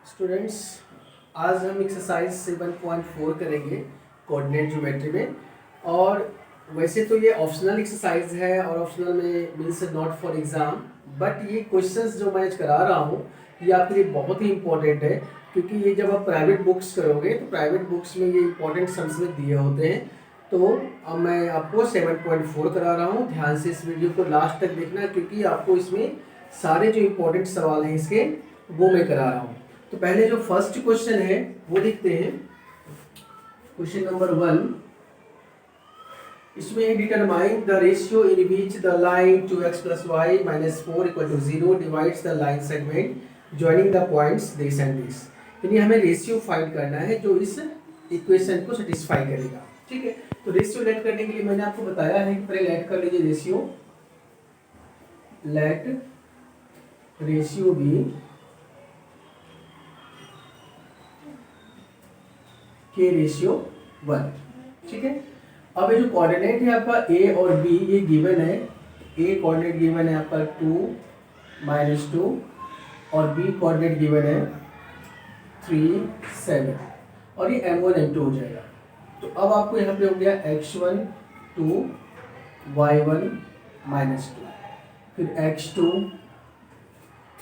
Students, आज हम exercise 7.4 करेंगे कोऑर्डिनेट ज्योमेट्री में। और वैसे तो ये ऑप्शनल एक्सरसाइज है और ऑप्शनल में means not for exam, but ये क्वेश्चंस जो मैं करा रहा हूँ ये आपके लिए बहुत ही इंपॉर्टेंट है, क्योंकि ये जब आप प्राइवेट बुक्स करोगे तो प्राइवेट बुक्स में ये इंपॉर्टेंट सम्स में दिए होते हैं। तो अब मैं आपको 7.4 करा रहा हूँ। ध्यान से इस वीडियो को लास्ट तक देखना, क्योंकि आपको इसमें सारे जो इंपॉर्टेंट सवाल हैं इसके वो मैं करा रहा हूँ। तो पहले जो फर्स्ट क्वेश्चन है वो देखते हैं। क्वेश्चन नंबर 1, इसमें determine the ratio in which the line 2x + y - 4 = 0 divides the line segment joining the points this and this. यानी हमें रेशियो फाइंड करना है जो इस इक्वेशन को सेटिस्फाई करेगा। ठीक है, तो रेशियो लेट करने के लिए मैंने आपको बताया है कि पहले लेट कर लीजिए रेशियो। लेट रेशियो बी के रेशियो 1। ठीक है, अब ये जो कोऑर्डिनेट है आपका ए और बी ये गिवन है। ए कोऑर्डिनेट गिवन है आपका 2 - 2 और बी कोऑर्डिनेट गिवन है 3 7 और ये m1 m2 हो जाएगा। तो अब आपको यहाँ पे हो गया x1 2 y1 -2, फिर x2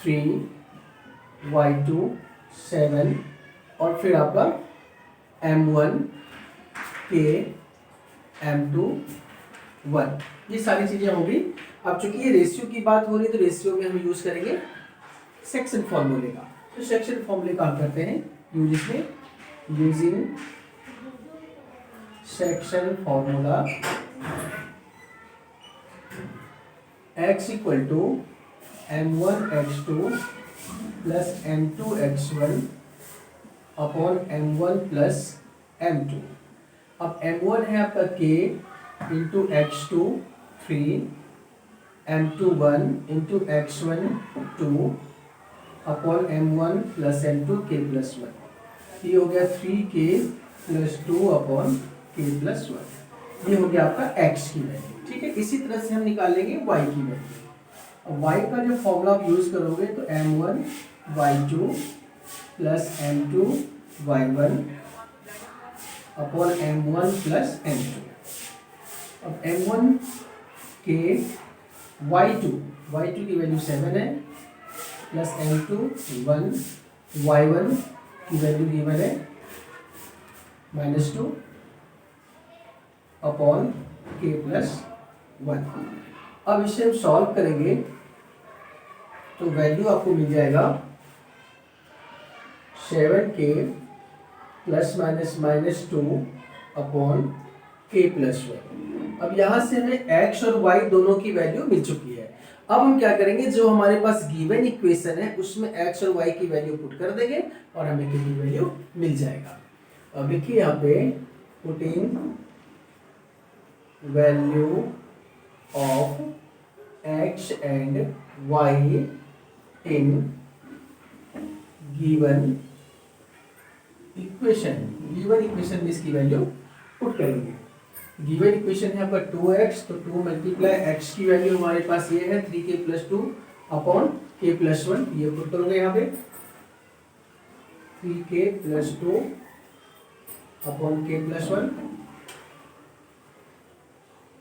3 y2 7 और फिर आपका m1 k m2 1। ये सारी चीजें होंगी। अब चूंकि ये रेशियो की बात हो रही है तो रेशियो में हम यूज करेंगे सेक्शन फॉर्मूले का। तो सेक्शन फॉर्मूले का हम करते हैं यूज इसमें, using section formula x = m1 x2 + m2 x1 upon m1 + m2। अब m1 है आपका k into x2 3 m2 1 into x1 2 upon m1 + m2 k + 1। ये हो गया 3k + 2 अपॉन k + 1। ये हो गया आपका x की वैल्यू। ठीक है, इसी तरह से हम निकालेंगे y की वैल्यू। अब y का जो फॉर्मूला आप यूज करोगे तो m1 y2 + m2 y1 upon m1 + m2। अब m1 के y2 की वैल्यू 7 है प्लस m2 1 y1 की वैल्यू गिवन है -2 अपॉन k + 1। अब इसे हम सॉल्व करेंगे तो वैल्यू आपको मिल जाएगा 7k ± -2 अपॉन k + 1। अब यहाँ से हमें x और y दोनों की वैल्यू मिल चुकी है। अब हम क्या करेंगे, जो हमारे पास गिवन इक्वेशन है उसमें x और y की वैल्यू पुट कर देंगे और हमें k की वैल्यू मिल जाएगा। अब देखिए यहाँ पे putting value of x and y in given equation में इसकी वैल्यू पुट करेंगे। गिवन इक्वेशन है आपका 2x, तो 2 × x की वैल्यू हमारे पास ये है 3k + 2 अपॉन k + 1। ये पुट करोगे यहाँ पे 3k + 2 अपॉन k + 1,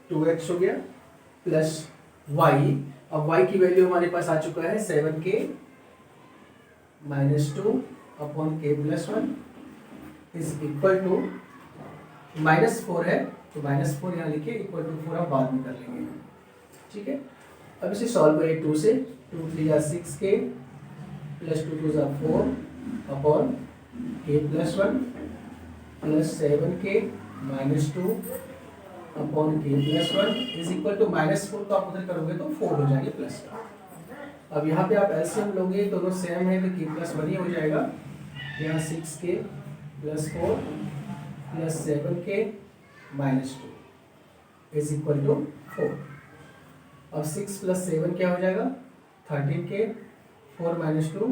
2x हो गया प्लस y। अब y की वैल्यू हमारे पास आ चुका है 7k - 2 upon k + 1 is equal to -4 है तो -4 यहाँ लिखिए, इक्वल टू 4 हम बाद में कर लेंगे। ठीक है, अब इसे सॉल्व करिए 2 से। 2 3 = 6k + 2 2 = 4 upon k + 1 plus 7k - 2 upon k + 1 is equal to -4 को आप उधर करोगे तो 4 हो जाएंगे प्लस का। अब यहाँ पे आप एलसीएम लोगे, दोनों सेम है तो k + 1 ही हो जाएगा। यहाँ 6k + 4 plus 7k - 2 is equal to 4। अब 6 + 7 क्या हो जाएगा 13k 4 - 2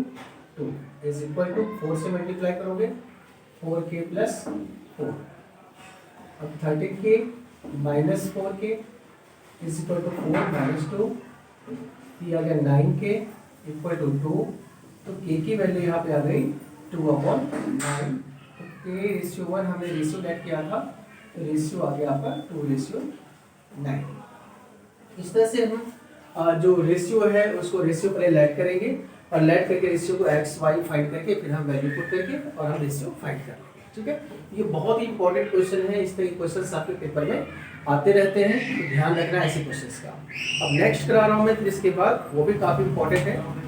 2 इज इक्वल टू 4 से मल्टीप्लाई करोगे 4k + 4। अब 13k - 4k is equal to 4 - 2, ये आ गया 9k = 2। तो k की वैल्यू यहाँ पे आ गई 2/9। रेशियो 1 हमने रेशियो लेट किया था, तो रेशियो आ गया आपका 2:9। इस तरह से हम जो रेशियो है उसको रेशियो पहले लेट करेंगे और लेट करके रेशियो को एक्स वाई फाइंड करके फिर हम वैल्यू पुट करके और हम रेशियो फाइंड कर लेंगे। ठीक है, ये बहुत ही इंपॉर्टेंट क्वेश्चन है। इस तरह के क्वेश्चन आपके पेपर में आते रहते हैं, तो ध्यान रखना है ऐसे क्वेश्चन का। अब नेक्स्ट करा रहा हूँ मैं, फिर इसके बाद वो भी काफी इंपॉर्टेंट है।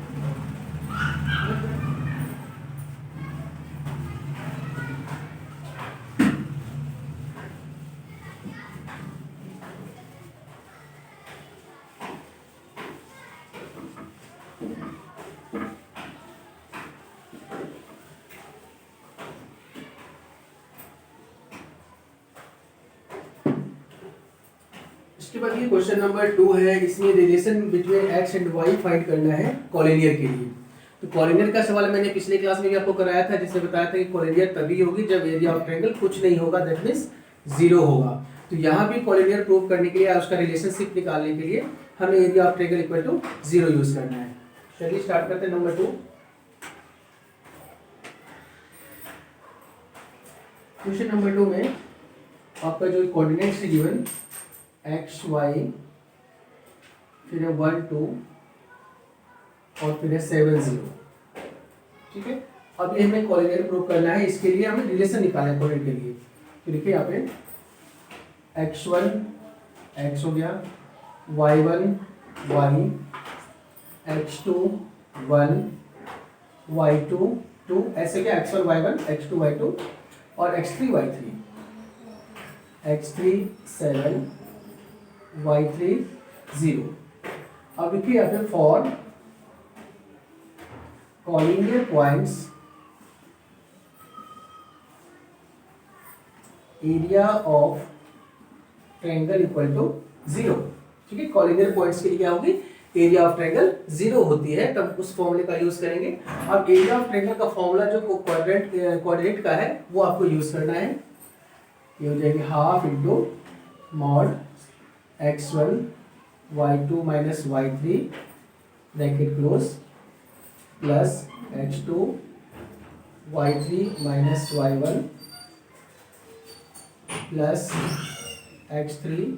इसके बाद ये क्वेश्चन नंबर 2 है। इसमें relation between X and Y find करना है कॉलिनियर के लिए। तो कॉलिनियर का सवाल मैंने पिछले क्लास में भी आपको कराया था, जिससे बताया था कि कॉलिनियर तभी होगी जब एरिया ऑफ ट्रायंगल कुछ नहीं होगा, दैट मींस 0 होगा। तो यहाँ भी कॉलिनियर प्रूव करने के लिए और उसका रिलेशनशिप निकालने के लिए हमें area of triangle equal to 0 use करना है। चलिए स्टार्ट करते हैं नंबर 2। क्वेश्चन नंबर 2 में आपका जो कोऑर्डिनेट्स है गिवन एक्स वाई, फिर है 1 2 और फिर है 7 0। ठीक है, अब ये हमें कॉलिनियर प्रूव करना है। इसके लिए हमें रिलेशन निकालना है कॉलिनियर के लिए। तो देखिए यहाँ पे x1 x हो गया, y1 y, x2 1, y2 2, ऐसे क्या x1 y1 x2 y2 और x3 y3, x3 7 y3 0। अब देखिए यहाँ पे for collinear points area of triangle equal to 0। ठीक है, कॉलिनियर पॉइंट्स के लिए क्या होगी, एरिया ऑफ ट्रायंगल 0 होती है, तब उस फॉर्मूले का यूज करेंगे। अब एरिया ऑफ ट्रायंगल का फॉर्मूला जो कोऑर्डिनेट का है वो आपको यूज करना है। ये हो जाएगी half into mod x1 y2 minus y3 bracket close plus x2 y3 minus y1 plus x3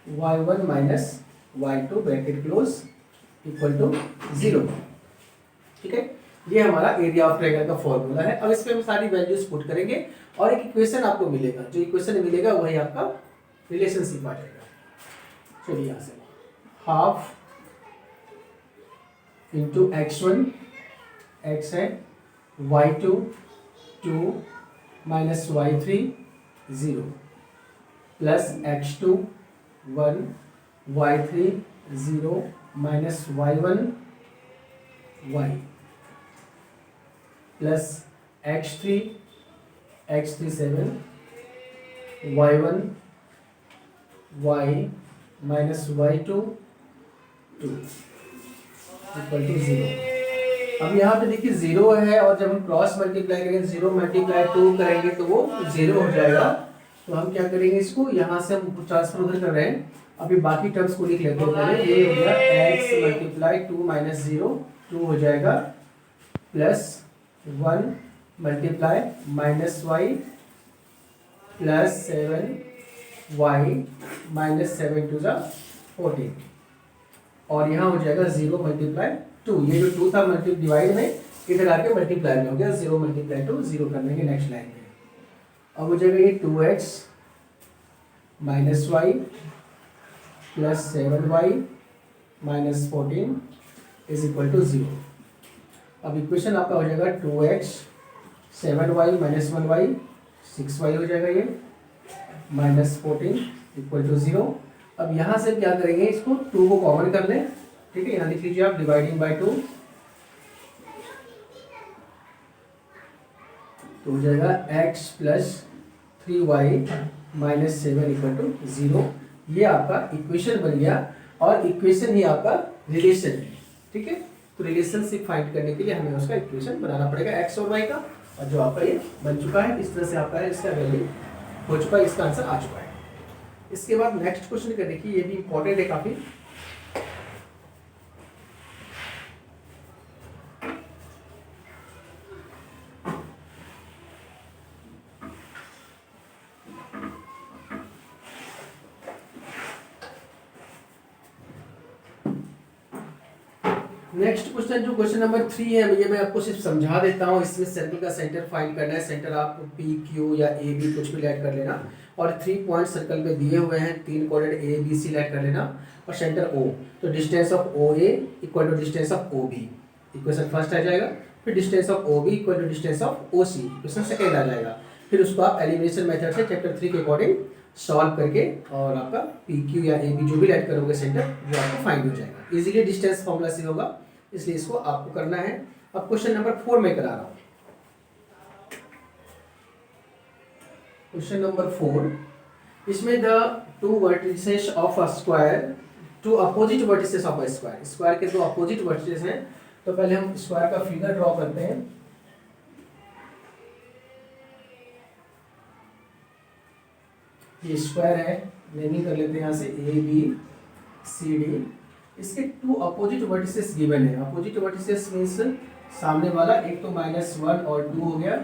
y1 minus y2 bracket close equal to 0। ठीक है, ये हमारा एरिया ऑफ ट्रायंगल का फॉर्मूला है। अब इस पे हम सारी वैल्यूज पुट करेंगे और एक इक्वेशन आपको मिलेगा। जो इक्वेशन मिलेगा वही आपका रिलेशनशिप आ जाएगा। चलिए यहाँ से हाफ इंटू x1 x है, y2 2 minus y3 0 plus x2 1 y3 0 minus y1 y plus x3 7 y1 y minus y2 2 equal to 0। अब यहाँ पे देखिए 0 है और जब हम क्रॉस मल्टीप्लाई करेंगे 0 मल्टीप्लाई 2 करेंगे तो वो 0 हो जाएगा। तो हम क्या करेंगे, इसको यहाँ से हम ट्रांसफर उधर कर रहे हैं। अभी बाकी टर्म्स को लिख लेते हैं पहले। ये हो गया x मल्टीप्लाई 2 माइनस 0 2 हो जाएगा, plus 1 multiply minus y plus 7y minus 7 two जा 14 और यहाँ हो जाएगा 0 मल्टीप्लाई 2। ये जो 2 था मल्टी डिवाइड में इधर आके मल्टीप्लाई में हो गया, 0 मल्टीप्लाई 2 0 कर देंगे नेक्स्ट लाइन में। अब हो जाएगा ये 2x minus y plus 7y minus 14 is equal to 0। अब इक्वेशन आपका हो जाएगा 2x 7y minus 1y 6y हो जाएगा ये माइनस 14 इक्वल टू 0। अब यहाँ से क्या करेंगे, इसको 2 को कॉमन कर लें। ठीक है, यहाँ लिख लीजिए आप डिवाइडिंग बाय 2 तो हो जाएगा x plus 3y minus 7 equal to 0। ये आपका इक्वेशन बन गया और इक्वेशन ही आपका रिलेशन है। ठीक है, तो रिलेशनशिप फाइंड करने के लिए हमें उसका इक्वेशन बनाना पड़ेगा x और y का, और जो आपका ये बन चुका है। इस तरह से आपका इसका वैल्यू हो चुका है, इसका आंसर आ चुका है। इसके बाद नेक्स्ट क्वेश्चन का देखिए, ये भी इंपॉर्टेंट है काफी। नेक्स्ट क्वेश्चन जो क्वेश्चन नंबर 3 है, ये मैं आपको सिर्फ समझा देता हूँ। इसमें सर्कल का सेंटर फाइंड करना है। सेंटर आप पी क्यू या ए बी कुछ भी लेट कर लेना, और 3 पॉइंट सर्कल पे दिए हुए हैं, 3 coordinate A B C let कर लेना, और सेंटर ओ। तो distance of O A equal to distance of O B, equation first आ जाएगा। फिर distance of O B equal to distance of O C, equation second आ जाएगा। फिर उसको आप एलिमिनेशन मेथड से चैप्टर 3 के अकॉर्डिंग सॉल्व करके, और आपका पी क्यू या ए बी जो भी लेट करोगे सेंटर, वो आपको फाइंड हो जाएगा। इजीली डिस्टेंस फॉर्मूला से होगा, इसलिए इसको आपको करना है। अब क्वेश्चन नंबर 4 में करा रहा हूं। क्वेश्चन नंबर 4, इसमें the two vertices of a square, two opposite vertices of a square, square के दो अपोजिट वर्टिसेस हैं। तो पहले हम स्क्वायर का फिगर ड्रॉ करते हैं। ये स्क्वायर है, नेमिंग कर लेते हैं यहाँ से ए बी सी डी। इसके टू अपोजिट वर्टिसेस गिवन है। अपोजिट वर्टिसेस मीन्स सामने वाला, एक तो -1 और 2 हो गया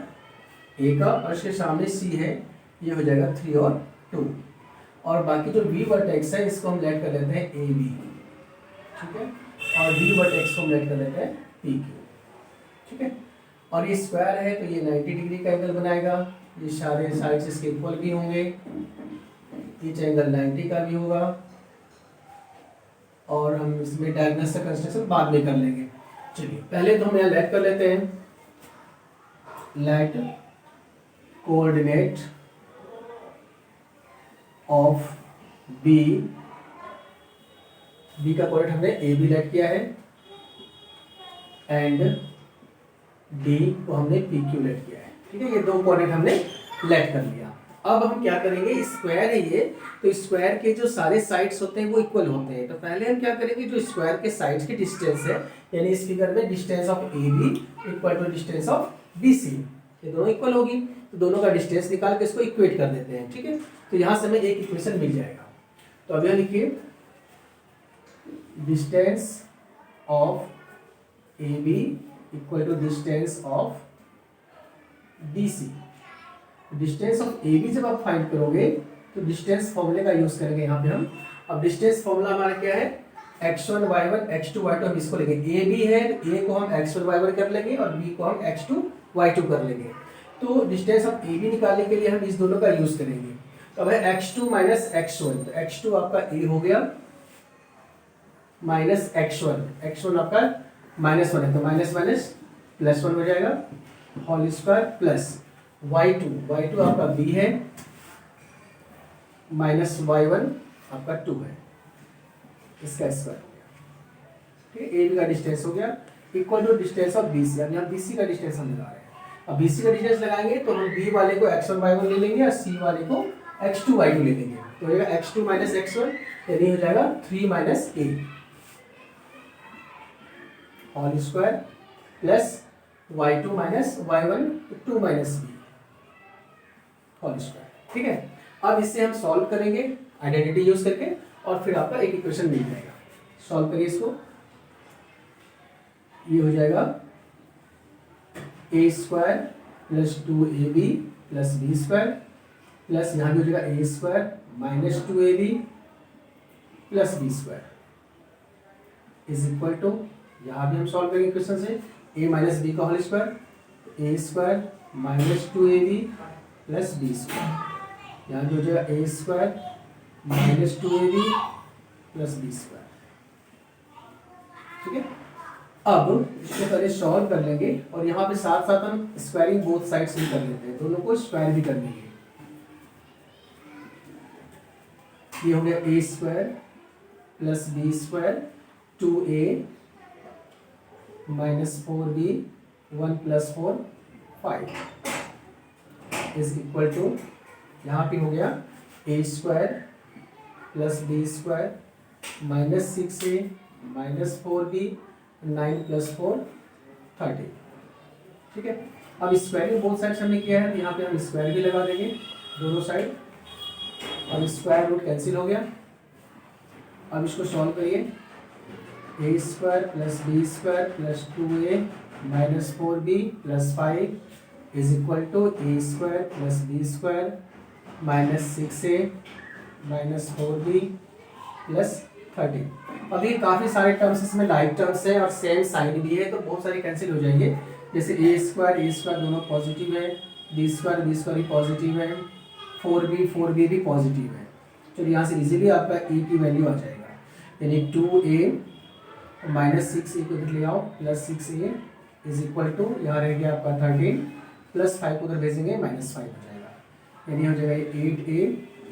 ए का, और इसके सामने सी है, ये हो जाएगा 3 और 2। और बाकी जो बी वर्टेक्स है, इसको हम लेट कर लेते हैं ए बी, ठीक है, और डी वर्टेक्स को हम लेट कर लेते हैं पी क्यू, ठीक है। और ये स्क्वायर है तो ये 90 डिग्री का एंगल बनाएगा। ये सारे साइड्स इसके इक्वल भी होंगे, ईच एंगल 90 का भी होगा। और हम इसमें डायगोनल से कंस्ट्रक्शन बाद में कर लेंगे। चलिए पहले तो हम यहाँ लेट कर लेते हैं, let coordinate of B, B का कोऑर्डिनेट हमने ए बी लेट किया है, एंड डी को हमने पी क्यू लेट किया है, ठीक है। ये दो कोऑर्डिनेट हमने लेट कर लिया। अब हम क्या करेंगे, स्क्वायर है ये, तो स्क्वायर के जो सारे साइड्स होते हैं वो इक्वल होते हैं। तो पहले हम क्या करेंगे, जो स्क्वायर के साइड्स की डिस्टेंस है, यानी इस फिगर में distance of A B equal to distance of B C, ये दोनों इक्वल होगी, तो दोनों का डिस्टेंस निकाल के इसको इक्वेट कर देते हैं, ठीक है। तो यहाँ से हमें एक इक्वेशन मिल जाएगा। तो अब यहाँ लिखिए, distance of A B equal to distance of B C. Distance of A B जब आप फाइंड करोगे तो डिस्टेंस फॉर्मूले का यूज करेंगे यहाँ पे हम। अब डिस्टेंस फॉर्मूला हमारा क्या है, x1 y1 x2 y2, हम इसको लेंगे। ए बी है, ए को हम x1 y1 कर लेंगे और बी को हम x2 y2 कर लेंगे। तो डिस्टेंस ऑफ ए बी निकालने के लिए हम इस दोनों का यूज करेंगे। तो अब है x2 माइनस x1, तो x2 आपका a हो गया, माइनस x1, x1 आपका -1 है, तो माइनस माइनस +1 हो जाएगा, होल स्क्वायर, प्लस y2 आपका b है, माइनस y1 आपका 2 है, इसका स्क्वायर हो गया, ठीक है। ए बी का डिस्टेंस हो गया, equal to distance of B C. अब यहाँ बी सी का डिस्टेंस हम लगा रहे हैं। अब बी सी का डिस्टेंस लगाएंगे तो हम बी वाले को x1 y1 ले लेंगे और सी वाले को x2 y2 ले लेंगे। तो हो जाएगा x2 माइनस x1, यानी हो जाएगा 3 minus a whole square, plus y2 minus y1 2 minus b whole square, ठीक है। अब इससे हम सॉल्व करेंगे आइडेंटिटी यूज करके, और फिर आपका एक इक्वेशन मिल जाएगा। सॉल्व करिए इसको, ये हो जाएगा a square plus 2ab plus b square, plus यहाँ भी हो जाएगा a square minus 2ab plus b square is equal to, यहाँ भी हम सॉल्व करेंगे इक्वेशन से, a माइनस b का whole square, a square minus 2ab plus b square, यहाँ भी हो जाएगा a square minus 2ab plus b square, ठीक है। अब इसको पहले सॉल्व कर लेंगे, और यहाँ पे साथ साथ हम स्क्वायरिंग बोथ साइड्स भी कर लेते हैं, दोनों को स्क्वायर भी कर लेंगे। ये हो गया a square plus b square 2a minus 4b 1 plus 4 5 is equal to, यहाँ पे हो गया a square plus b square minus 6a minus 4b 9 plus 4 30, ठीक है। अब स्क्वायरिंग बोथ साइड्स हमने किया है, तो यहाँ पे हम स्क्वायर भी लगा देंगे दोनों साइड, अब स्क्वायर रूट कैंसिल हो गया। अब इसको सॉल्व करिए, a square plus b square plus 2a minus 4b plus 5 is equal to a square plus b square minus 6a minus 4b plus 30। अभी काफ़ी सारे टर्म्स इसमें लाइक टर्म्स हैं और सेम साइन भी है, तो बहुत सारे कैंसिल हो जाएंगे। जैसे ए स्क्वायर दोनों पॉजिटिव है, बी स्क्वायर भी पॉजिटिव है, 4b भी पॉजिटिव है। तो यहाँ से इजीली आपका ए की वैल्यू आ जाएगा, यानी 2a माइनस 6a को इधर ले आओ, plus 6a is equal to, यहाँ रह गया आपका 13 प्लस 5 को उधर भेजेंगे -5 हो जाएगा, यानी हो जाएगा 8a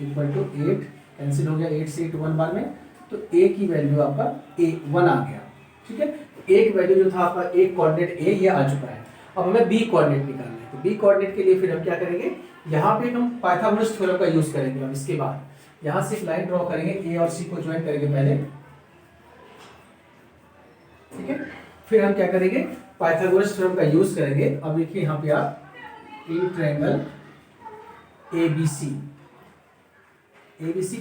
इक्वल टू 8, कैंसिल हो गया 8 से 8 1 बार में, तो a की वैल्यू आपका a 1 आ गया। ठीक है, एक वैल्यू जो था आपका एक कोऑर्डिनेट a ये आ चुका है। अब हमें b कोऑर्डिनेट निकालना है, तो b कोऑर्डिनेट के लिए फिर हम क्या करेंगे, यहाँ पे हम पाइथागोरस थ्योरम का यूज करेंगे। अब इसके बाद यहाँ से एक लाइन ड्रॉ करेंगे, a और c को ज्वाइन करेंगे पहले। ठीक है, फिर हम क्या करेंगे, पाइथागोरस थ्योरम का यूज करेंगे। अब देखिए यहाँ पे आप इन ट्रायंगल ABC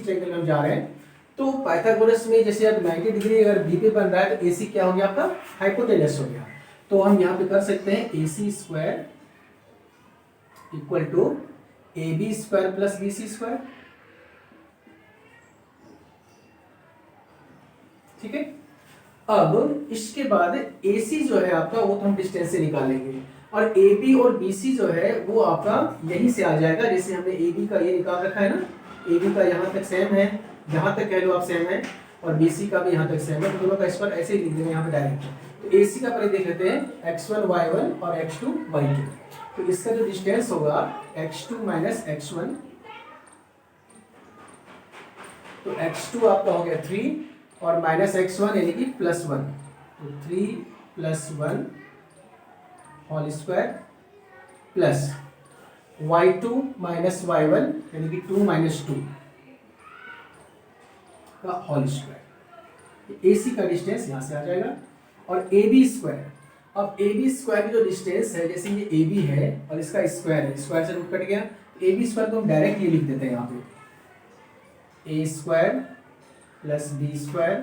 ट्रायंगल में हम जा रहे हैं, तो पाइथागोरस में जैसे अब 90 डिग्री अगर बी पे बन रहा है तो AC क्या हो गया आपका, हाइपोटेनस हो गया। तो हम यहाँ पे कर सकते हैं AC square equal to AB square plus BC square. ठीक है, अब इसके बाद AC जो है आपका वो तो हम डिस्टेंस से निकालेंगे, और AB और BC जो है वो आपका यहीं से आ जाएगा। जैसे हमने AB का ये निकाल रखा है ना, AB का यहाँ तक सेम है, यहाँ तक कह लो आप सेम है, और BC का भी यहाँ तक सेम है, तो दोनों का स्क्वायर ऐसे ही लिख देंगे यहाँ पे डायरेक्ट। तो AC का पहले देख लेते हैं, x1 y1 और x2 y2। तो इसका जो डिस्टेंस होगा x2 माइनस x1, तो x2 आपका हो गया 3 और माइनस x1 यानी कि +1, तो 3 + 1 whole square plus y2 minus y1 यानी कि 2 - 2 का होल स्क्वायर। AC का डिस्टेंस यहाँ से आ जाएगा, और AB स्क्वायर, अब AB स्क्वायर की जो डिस्टेंस है, जैसे ये AB है और इसका स्क्वायर है, स्क्वायर से रूट कट गया, तो AB स्क्वायर को हम डायरेक्ट ये लिख देते हैं यहाँ पे, A square plus B square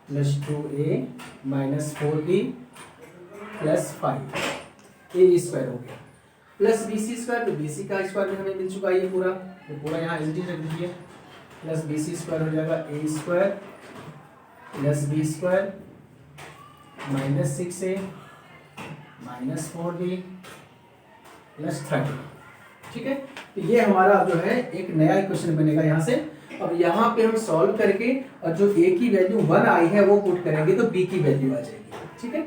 plus 2A minus 4B plus 5, AB square हो गया, प्लस BC स्क्वायर, तो BC का स्क्वायर भी हमें मिल चुका है ये पूरा, तो पूरा यहाँ एज इट इज रख दीजिए, प्लस BC स्क्वायर हो जाएगा A square plus B square minus 6A minus 4B plus 30। ठीक है, तो ये हमारा जो है एक नया इक्वेशन बनेगा यहाँ से। अब यहाँ पे हम सॉल्व करके और जो A की वैल्यू 1 आई है वो पुट करेंगे, तो B की वैल्यू आ जाएगी। ठीक है,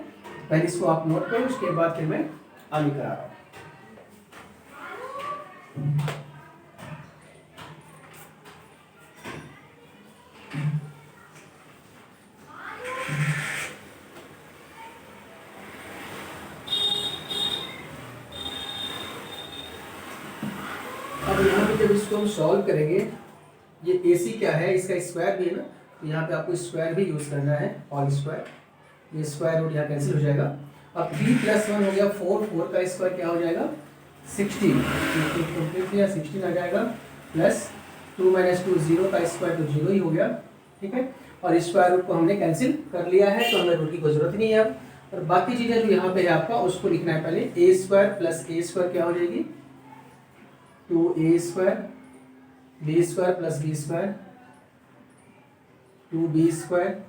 पहले इसको आप नोट करो, उसके बाद फिर मैं आगे करा रहा हूँ। अब यहाँ पे जब इसको हम सॉल्व करेंगे, ये AC क्या है, इसका स्क्वायर भी है ना, तो यहाँ पे आपको स्क्वायर भी यूज करना है, ऑल स्क्वायर, ये स्क्वायर रूट यहाँ कैंसिल हो जाएगा। अब b + 1 हो गया 4 का स्क्वायर क्या हो जाएगा 16, कंप्लीट किया 16 आ जाएगा, प्लस 2 - 2 0 का स्क्वायर तो 0 ही हो गया। ठीक है, और स्क्वायर रूट को हमने कैंसिल कर लिया है, तो हमें रूट की कोई जरूरत नहीं है अब। और बाकी चीजें जो यहाँ पे है आपका उसको लिखना है पहले, A square plus A square क्या हो जाएगी 2A square, B square plus B square 2B square,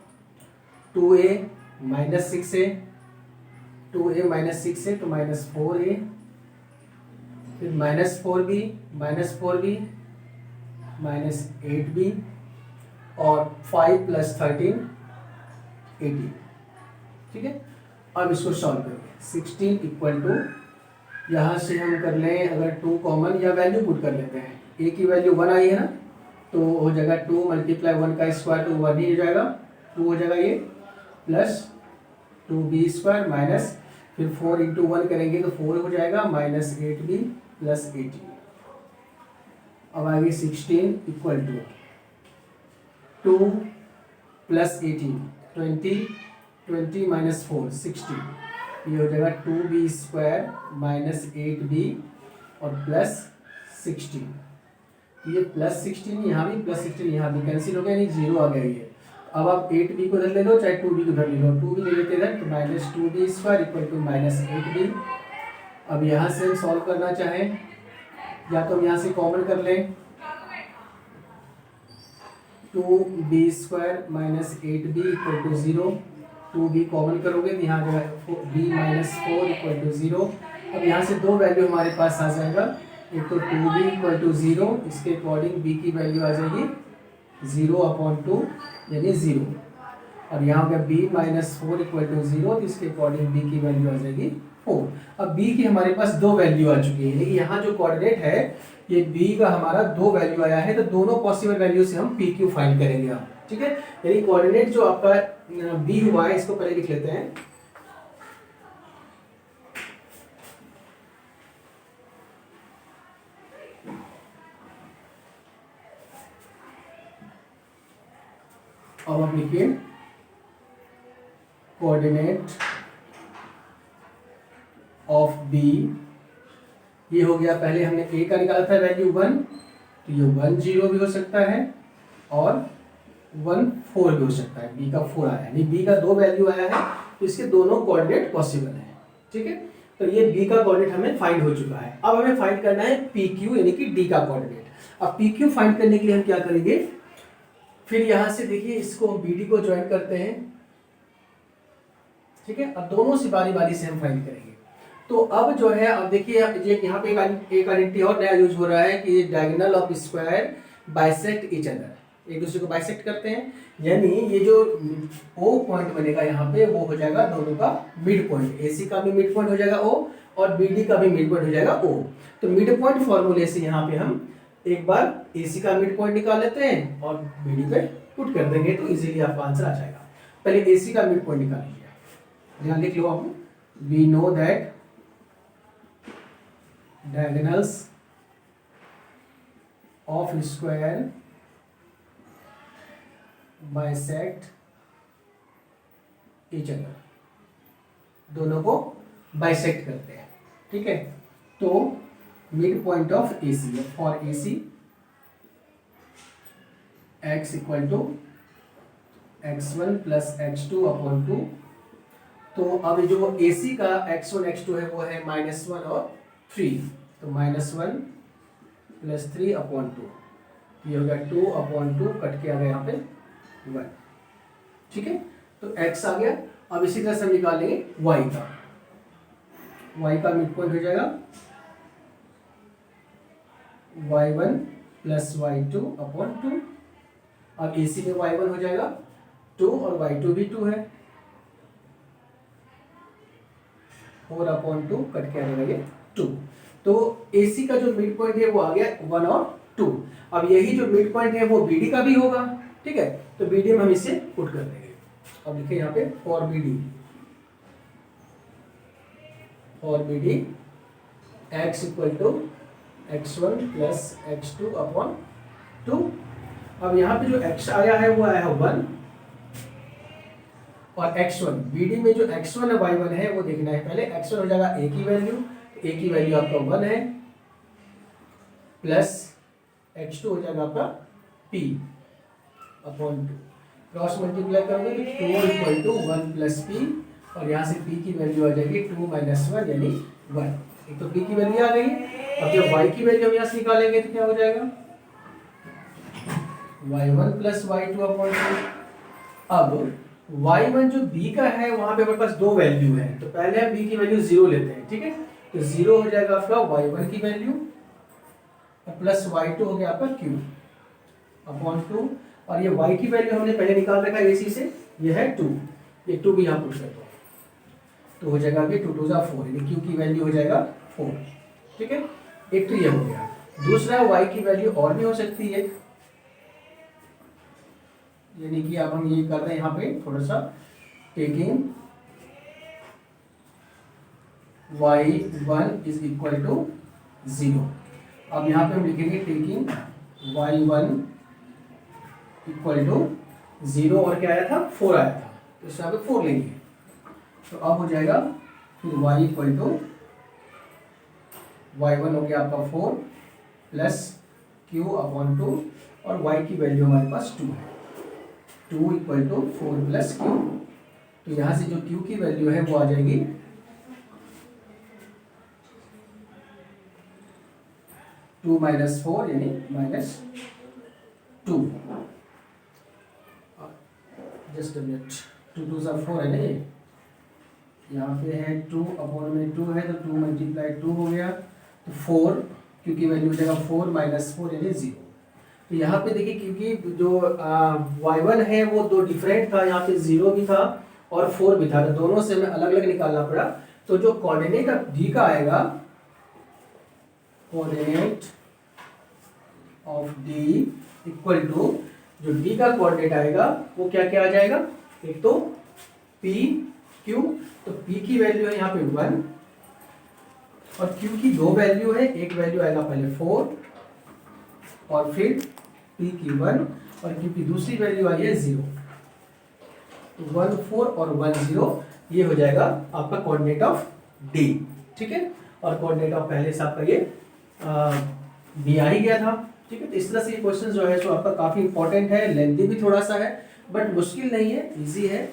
2A minus 6A, 2A minus 6A तो माइनस 4A, फिर minus 4B minus 4B minus 8B, और 5 + 13 18। ठीक है, अब इसको सॉल्व करेंगे, 16 इक्वल टू, यहाँ से हम कर लें अगर 2 कॉमन या वैल्यू पुट कर लेते हैं, A की वैल्यू 1 आई है ना, तो हो जाएगा 2 × 1 का स्क्वायर तो 1 ही हो जाएगा, 2 हो जाएगा ये, प्लस 2B स्क्वायर माइनस, फिर 4 × 1 करेंगे तो 4 हो जाएगा, माइनस 8B प्लस 18। अब आगे 16 इक्वल टू 2 प्लस 18 20, 20 माइनस 4 60, ये हो जाएगा 2B स्क्वायर माइनस 8B और प्लस 16, ये प्लस 16 यहाँ भी प्लस 16 यहाँ भी कैंसिल हो गया, नहीं 0 आ गया ये। अब आप 8B को इधर ले लो, चाहे 2B को इधर ले लो, 2B ले लेते इधर, तो minus 2B square equal to minus 8B। अब यहाँ से हम सॉल्व करना चाहें, या तो हम यहाँ से कॉमन कर लें, 2b² minus 8b equal to 0। 2b common करोगे तो यहाँ जो b माइनस 4 इक्वल टू 0। अब यहाँ से दो वैल्यू हमारे पास आ जाएगा, एक तो 2b इक्वल टू 0, इसके अकॉर्डिंग b की वैल्यू आ जाएगी 0/2 यानी 0। और यहाँ हो गया b माइनस 4 इक्वल टू 0, तो इसके अकॉर्डिंग b की वैल्यू आ जाएगी 4। अब b की हमारे पास दो वैल्यू आ चुकी है, यानी यहाँ जो कोऑर्डिनेट है ये b का हमारा दो वैल्यू आया है, तो दोनों पॉसिबल वैल्यू से हम pq फाइंड करेंगे आप। ठीक है, यानी कोऑर्डिनेट जो आपका b हुआ है इसको पहले लिख लेते हैं। अब आप लिखिए कोऑर्डिनेट ऑफ b, ये हो गया, पहले हमने a का निकाला था वैल्यू 1, तो ये 1 0 भी हो सकता है और 1 4 भी हो सकता है। b का 4 आया है, यानी b का दो वैल्यू आया है, तो इसके दोनों कोऑर्डिनेट पॉसिबल है। ठीक है, तो ये b का कोऑर्डिनेट हमें फाइंड हो चुका है। अब हमें फाइंड करना है pq यानी कि d का कोऑर्डिनेट। अब pq फाइंड करने के लिए हम क्या करेंगे, फिर यहां से देखिए इसको bd को ज्वाइन करते हैं। ठीक है, अब दोनों से बारी बारी से हम फाइंड करेंगे। तो अब जो है, अब देखिए यहाँ पे एक आइडेंटिटी और नया यूज हो रहा है कि diagonal of square bisect each other, एक दूसरे को बाइसेक्ट करते हैं, यानी ये जो ओ पॉइंट बनेगा यहाँ पे वो हो जाएगा दोनों का मिड पॉइंट। एसी का भी मिड पॉइंट हो जाएगा ओ और बीडी का भी मिड पॉइंट हो जाएगा ओ। तो मिड पॉइंट फॉर्मूले से यहाँ पे हम एक बार एसी का मिड पॉइंट निकाल लेते हैं और बीडी पे पुट कर देंगे, तो इजीली आपका आंसर आ जाएगा। पहले एसी का मिड पॉइंट निकाल लीजिए, ध्यान लिख लो आप। We know that diagonals of square bisect each other, दोनों को बाइसेक्ट करते हैं। ठीक है, तो मिड पॉइंट ऑफ AC है, for AC x equal to x1 plus x2/2। तो अब जो AC का x1 x2 है वो है -1 और 3, तो -1 प्लस 3/2, ये हो गया 2/2, कट के आ गया यहाँ पे 1। ठीक है, तो x आ गया। अब इसी तरह से हम निकालेंगे y का। y का मिड पॉइंट हो जाएगा y1 प्लस y2/2। अब AC में y1 हो जाएगा 2 और y2 भी 2 है, 4/2, कट के आ जाएगा ये 2। तो AC का जो मिड पॉइंट है वो आ गया 1 और 2। अब यही जो मिड पॉइंट है वो BD का भी होगा। ठीक है, तो BD में हम इसे पुट कर देंगे। अब लिखिए यहाँ पे for BD x equal to x1 plus x2/2। अब यहाँ पे जो x आया है वो आया है 1 और x1, BD में जो x1 है y1 है वो देखना है। पहले x1 हो जाएगा a की वैल्यू, a की वैल्यू आपका 1 है, प्लस x2 हो जाएगा आपका p/2। क्रॉस मल्टीप्लाई करोगे तो 2 इक्वल टू 1 प्लस p, और यहाँ से p की वैल्यू आ जाएगी 2 माइनस 1 यानी 1। एक तो p की वैल्यू आ गई। अब जब y की वैल्यू हम यहाँ से निकालेंगे तो क्या हो जाएगा, y1 प्लस y2/2। अब y1 जो b का है वहां पे हमारे पास दो वैल्यू है, तो पहले हम b की वैल्यू 0 लेते हैं। ठीक है, तो 0 हो जाएगा आपका y1 की वैल्यू और प्लस y2 हो गया आपका q/2, और ये y की वैल्यू हमने पहले निकाल रखा है AC से, ये है 2, ये 2 भी यहाँ पुट कर दो, तो हो जाएगा अभी 2 2 जा 4, यानी q की वैल्यू हो जाएगा 4। ठीक है, एक तो ये हो गया। दूसरा y की वैल्यू और भी हो सकती है, यानी कि अब हम ये कर रहे हैं यहाँ पे थोड़ा सा taking y1 is equal to 0। अब यहाँ पे हम लिखेंगे टेकिंग y1 इक्वल टू 0, और क्या आया था 4 आया था, तो इस यहाँ पे 4 लेंगे। तो अब हो जाएगा फिर y इक्वल टू y1 हो गया आपका 4 प्लस q/2, और y की वैल्यू हमारे पास 2 है, 2 इक्वल टू 4 प्लस q। तो यहाँ से जो q की वैल्यू है वो आ जाएगी 2 माइनस 4 यानी -2। जस्ट अ मिनट, 2 2 सा 4 है ना ये, यहाँ पे है 2 अपॉन में 2 है तो 2 मल्टीप्लाई 2 हो गया, तो 4 क्योंकि वैल्यू हो जाएगा 4 माइनस 4 यानी 0। तो यहाँ पे देखिए क्योंकि जो y1 है वो दो डिफरेंट था, यहाँ पे 0 भी था और 4 भी था, तो दोनों से हमें अलग अलग निकालना पड़ा। तो जो कोऑर्डिनेट ऑफ d का आएगा, coordinate of d equal to, जो d का कोऑर्डिनेट आएगा वो क्या क्या आ जाएगा, एक तो p q, तो p की वैल्यू है यहाँ पे 1 और q की दो वैल्यू है, एक वैल्यू आएगा पहले 4 और फिर p की 1 और q की दूसरी वैल्यू आई है 0, 1 4 और 1 0, ये हो जाएगा आपका कोऑर्डिनेट ऑफ d। ठीक है, और कोऑर्डिनेट ऑफ पहले से आपका ये दिया ही गया था। ठीक है, तो इस तरह से ये क्वेश्चन जो है सो आपका काफी इंपॉर्टेंट है, लेंथी भी थोड़ा सा है बट मुश्किल नहीं है, इजी है,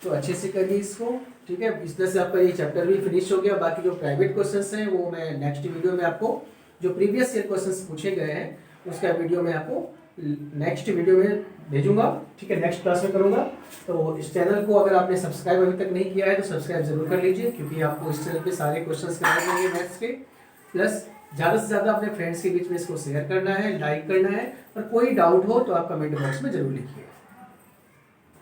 तो अच्छे से करिए इसको। ठीक है, इस तरह से आपका ये चैप्टर भी फिनिश हो गया। बाकी जो प्राइवेट क्वेश्चंस हैं वो मैं नेक्स्ट वीडियो में आपको, जो प्रीवियस ईयर क्वेश्चंस पूछे गए हैं उसका वीडियो मैं आपको नेक्स्ट वीडियो में भेजूंगा। ठीक है, नेक्स्ट क्लास में करूंगा। तो इस चैनल को अगर आपने सब्सक्राइब अभी तक नहीं किया है तो सब्सक्राइब जरूर कर लीजिए, क्योंकि आपको इस चैनल पे सारे क्वेश्चंस कराए जाएंगे मैथ्स के। प्लस ज़्यादा से ज़्यादा अपने फ्रेंड्स के बीच में इसको शेयर करना है, लाइक करना है, और कोई डाउट हो तो आप कमेंट बॉक्स में जरूर लिखिए।